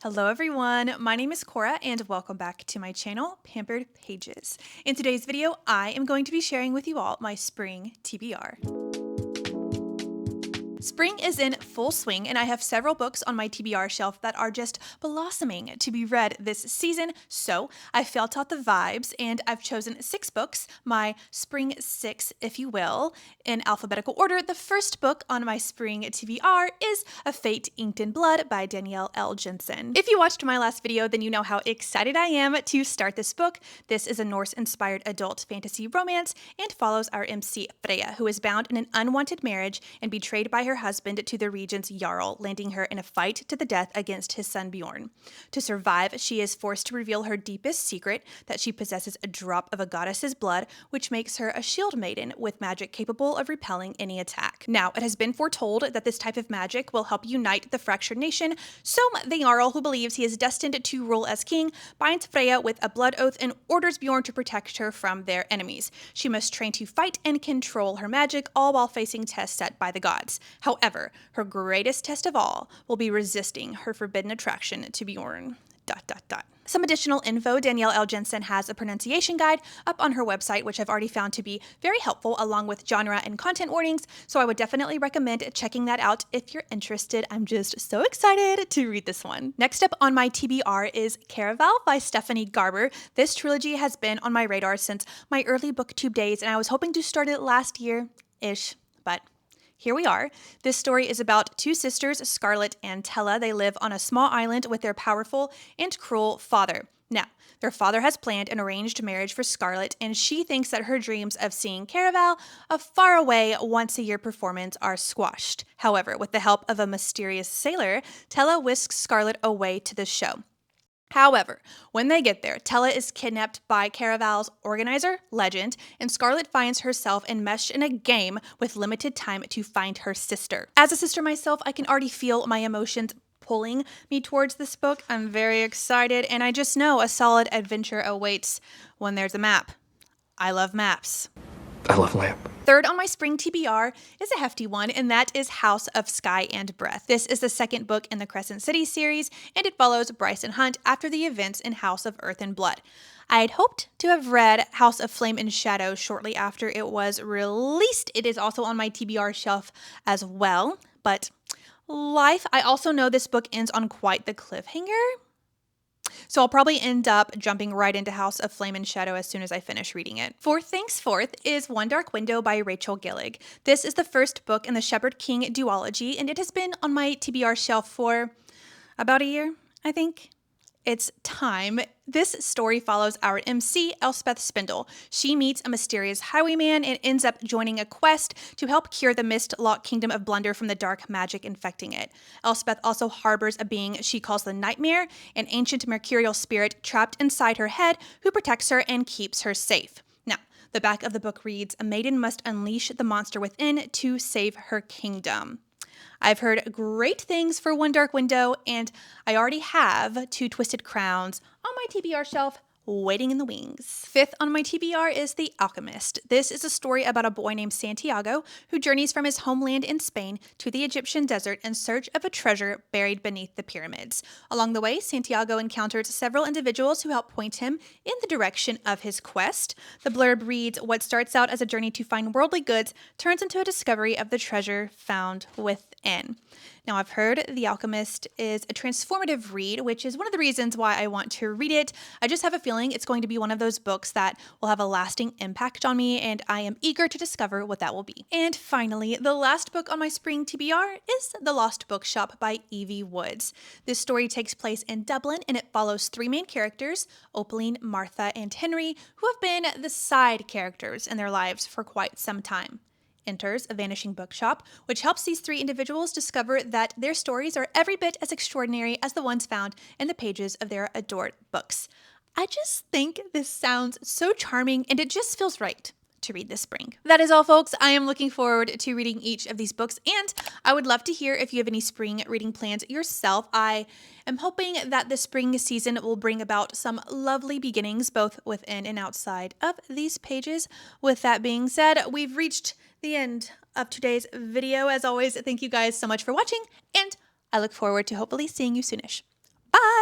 Hello everyone, my name is Cora and welcome back to my channel, Pampered Pages. In today's video, I am going to be sharing with you all my spring TBR. Spring is in full swing and I have several books on my TBR shelf that are just blossoming to be read this season, so I felt out the vibes and I've chosen 6 books, my spring 6 if you will, in alphabetical order. The first book on my spring TBR is A Fate Inked in Blood by Danielle Jensen. If you watched my last video, then you know how excited I am to start this book. This is a Norse-inspired adult fantasy romance and follows our MC Freya, who is bound in an unwanted marriage and betrayed by her husband to the regent's Jarl, landing her in a fight to the death against his son Bjorn. To survive, she is forced to reveal her deepest secret, that she possesses a drop of a goddess's blood, which makes her a shield maiden with magic capable of repelling any attack. Now, it has been foretold that this type of magic will help unite the fractured nation, so the Jarl, who believes he is destined to rule as king, binds Freya with a blood oath and orders Bjorn to protect her from their enemies. She must train to fight and control her magic, all while facing tests set by the gods. However, her greatest test of all will be resisting her forbidden attraction to Bjorn. ... Some additional info: Danielle Jensen has a pronunciation guide up on her website, which I've already found to be very helpful, along with genre and content warnings, so I would definitely recommend checking that out if you're interested. I'm just so excited to read this one. Next up on my TBR is Caraval by Stephanie Garber. This trilogy has been on my radar since my early booktube days, and I was hoping to start it last year-ish, but here we are. This story is about 2 sisters, Scarlet and Tella. They live on a small island with their powerful and cruel father. Now, their father has planned an arranged marriage for Scarlet, and she thinks that her dreams of seeing Caraval, a faraway once-a-year performance, are squashed. However, with the help of a mysterious sailor, Tella whisks Scarlet away to the show. However, when they get there, Tella is kidnapped by Caraval's organizer, Legend, and Scarlet finds herself enmeshed in a game with limited time to find her sister. As a sister myself, I can already feel my emotions pulling me towards this book. I'm very excited, and I just know a solid adventure awaits when there's a map. I love maps. I love lamp. Third on my spring TBR is a hefty one, and that is House of Sky and Breath. This is the second book in the Crescent City series, and it follows Bryce and Hunt after the events in House of Earth and Blood. I had hoped to have read House of Flame and Shadow shortly after it was released. It is also on my TBR shelf as well, but life. I also know this book ends on quite the cliffhanger, so I'll probably end up jumping right into House of Flame and Shadow as soon as I finish reading it. Fourth is One Dark Window by Rachel Gillig. This is the first book in the Shepherd King duology, and it has been on my TBR shelf for about a year, I think. It's time. This story follows our MC, Elspeth Spindle. She meets a mysterious highwayman and ends up joining a quest to help cure the mist-locked kingdom of Blunder from the dark magic infecting it. Elspeth also harbors a being she calls the Nightmare, an ancient mercurial spirit trapped inside her head who protects her and keeps her safe. Now, the back of the book reads, "A maiden must unleash the monster within to save her kingdom." I've heard great things for One Dark Window, and I already have 2 Twisted Crowns on my TBR shelf waiting in the wings. Fifth on my TBR is The Alchemist. This is a story about a boy named Santiago who journeys from his homeland in Spain to the Egyptian desert in search of a treasure buried beneath the pyramids. Along the way, Santiago encounters several individuals who help point him in the direction of his quest. The blurb reads, "What starts out as a journey to find worldly goods turns into a discovery of the treasure found within." Now, I've heard The Alchemist is a transformative read, which is one of the reasons why I want to read it. I just have a feeling it's going to be one of those books that will have a lasting impact on me, and I am eager to discover what that will be. And finally, the last book on my spring TBR is The Lost Bookshop by Evie Woods. This story takes place in Dublin, and it follows 3 main characters, Opaline, Martha, and Henry, who have been the side characters in their lives for quite some time. Enters a vanishing bookshop, which helps these 3 individuals discover that their stories are every bit as extraordinary as the ones found in the pages of their adored books. I just think this sounds so charming, and it just feels right to read this spring. That is all, folks. I am looking forward to reading each of these books, and I would love to hear if you have any spring reading plans yourself. I am hoping that the spring season will bring about some lovely beginnings, both within and outside of these pages. With that being said, we've reached the end of today's video. As always, thank you guys so much for watching, and I look forward to hopefully seeing you soonish. Bye!